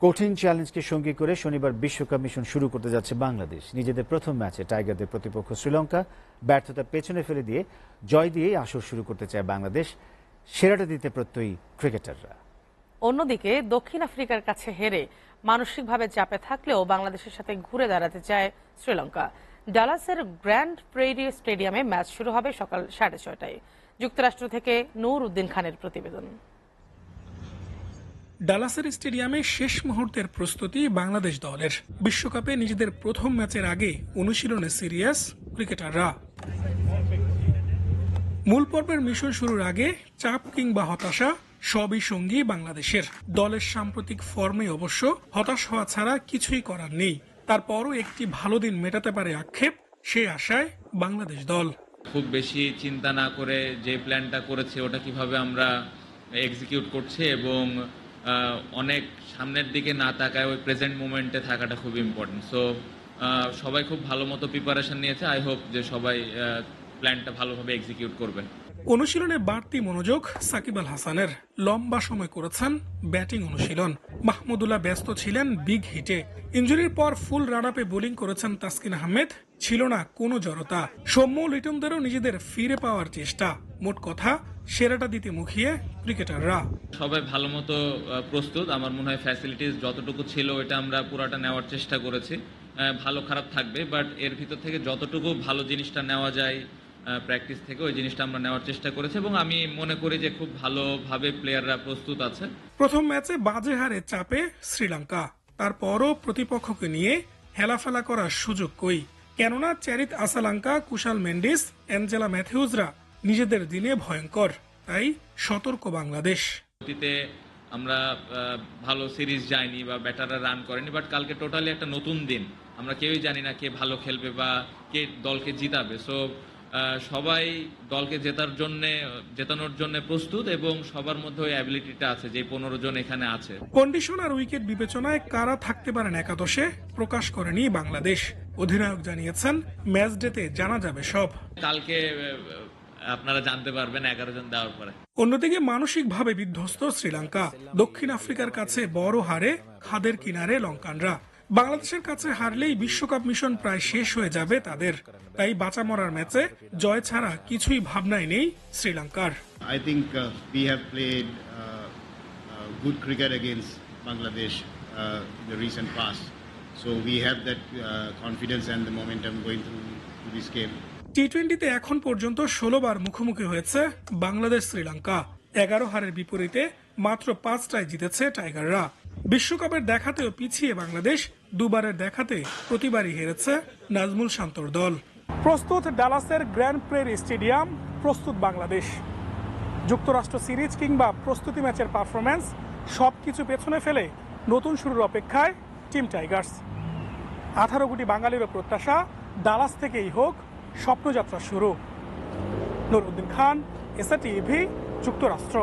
কঠিন চ্যালেঞ্জকে সঙ্গী করে শনিবার বিশ্বকাপ মিশন শুরু করতে যাচ্ছে বাংলাদেশ। নিজেদের প্রথম ম্যাচে টাইগারদের প্রতিপক্ষ শ্রীলঙ্কা ব্যর্থতা পেছনে ফেলে দিয়ে জয় দিয়েই আসর শুরু করতে চায় বাংলাদেশ। সেরাটা দিতে প্রত্যয়ী ক্রিকেটাররা। অন্যদিকে দক্ষিণ আফ্রিকার কাছে হেরে মানসিকভাবে চাপে থাকলেও বাংলাদেশের সাথে ঘুরে দাঁড়াতে চায় শ্রীলঙ্কা। ডালাসের গ্র্যান্ড প্রেইরি স্টেডিয়ামে ম্যাচ শুরু হবে সকাল 6:30টায়। যুক্তরাষ্ট্র থেকে নূর উদ্দিন খানের প্রতিবেদন। ডালাসের স্টেডিয়ামে শেষ মুহূর্তের প্রস্তুতি বাংলাদেশ দলের। বিশ্বকাপে নিজেদের প্রথম ম্যাচের আগে অনুশীলনে সিরিয়াস ক্রিকেটাররা। মূল পর্বের মিশন শুরুর আগে চাপ কিংবা হতাশা সবই সঙ্গী বাংলাদেশের। দলের সাম্প্রতিক ফর্মে অবশ্য হতাশ হওয়া ছাড়া কিছুই করার নেই। তারপরও একটি ভালো দিন মেটাতে পারে আক্ষেপ, সে আশায় বাংলাদেশ দল। খুব বেশি চিন্তা না করে যে প্ল্যানটা করেছে ওটা কিভাবে আমরা এক্সিকিউট করছি এবং অনেক সামনের দিকে না তাকায় ওই প্রেজেন্ট মোমেন্টে থাকাটা খুব ইম্পর্টেন্ট। সো সবাই খুব ভালো মতো প্রিপারেশন নিয়েছে। আই হোপ যে সবাই প্ল্যানটা ভালোভাবে এক্সিকিউট করবে। অনুশীলনে বাড়তি মনোযোগ সাকিব আল হাসানের। লম্বা সময় করেছেন ব্যাটিং অনুশীলন। মাহমুদুল্লাহ ব্যস্ত ছিলেন বিগ হিটে। ইনজুরির পর ফুল রান আপে বোলিং করেছেন তাসকিন আহমেদ। ছিল না কোনো জড়তা। সৌম্য লিটনদেরও নিজেদের ফিরে পাওয়ার চেষ্টা। মোট কথা সেরাটা দিতে মুখিয়ে ক্রিকেটাররা। সবাই ভালো মতো প্রস্তুত। আমার মনে হয় ফ্যাসিলিটিস যতটুকু ছিল ওইটা আমরা পুরাটা নেওয়ার চেষ্টা করেছি। ভালো খারাপ থাকবে, বাট এর ভিতর থেকে যতটুকু ভালো জিনিসটা নেওয়া যায় প্র্যাকটিস থেকে ওই জিনিসটা আমরা নেওয়ার চেষ্টা করেছি এবং আমি মনে করি যে খুব ভালোভাবে প্লেয়াররা প্রস্তুত আছে। প্রথম ম্যাচে বাজে হারে চাপে শ্রীলঙ্কা। তারপরও প্রতিপক্ষকে নিয়ে হেলাফেলা করার সুযোগ কই। কেননা চ্যারিত আসালাঙ্কা, কুশাল মেন্ডিস, অ্যাঞ্জেলা ম্যাথিউজরা নিজেদের দিনে ভয়ঙ্কর। তাই সতর্ক বাংলাদেশ। অতীতে আমরা ভালো সিরিজ যায়নি বা ব্যাটাররা রান করেনি, বাট কালকে টোটালি একটা নতুন দিন। আমরা কেউই জানি না কে ভালো খেলবে বা কে দলকে জিতাবে। সো সবাই দলকে জেতানোর জন্য প্রস্তুত এবং সবার মধ্যে ওই অ্যাবিলিটিটা আছে যে 15 জন এখানে আছে। কন্ডিশন আর উইকেট বিবেচনায় কারা থাকতে পারেন একাদশে প্রকাশ করেনি বাংলাদেশ। অধিনায়ক জানিয়েছেন ম্যাচ ডেতে জানা যাবে সব। কালকে আপনারা জানতে পারবেন 11 জন দেওয়ার পরে। অন্যদিকে মানসিকভাবে বিধ্বস্ত শ্রীলঙ্কা। দক্ষিণ আফ্রিকার কাছে বড় হারে খাদের কিনারে লঙ্কানরা। বাংলাদেশের কাছে হারলেই বিশ্বকাপ মিশন প্রায় শেষ হয়ে যাবে তাদের। তাই বাঁচা মরার ম্যাচে জয় ছাড়া কিছুই ভাবনায় নেই শ্রীলঙ্কার। I think we have played good cricket against Bangladesh in the recent past. So we have that confidence and the momentum going through this game. টি-20তে এখন পর্যন্ত 16 বার মুখোমুখি হয়েছে বাংলাদেশ শ্রীলঙ্কা। 11 হারের বিপরীতে মাত্র 5টায় জিতেছে টাইগাররা। বিশ্বকাপের দেখাতেও পিছিয়ে বাংলাদেশ, দুবারের দেখাতে প্রতিবারই হেরেছে নাজমুল শান্তর দল। প্রস্তুত ডালাসের গ্র্যান্ড প্রেরি স্টেডিয়াম, প্রস্তুত বাংলাদেশ। যুক্তরাষ্ট্র সিরিজ কিংবা প্রস্তুতি ম্যাচের পারফরম্যান্স সবকিছু পেছনে ফেলে নতুন শুরুর অপেক্ষায় টিম টাইগার্স। 18 কোটি বাঙালিরও প্রত্যাশা ডালাস থেকেই হোক স্বপ্নযাত্রা শুরু। নূর উদ্দিন খান, এসআর টিভি, যুক্তরাষ্ট্র।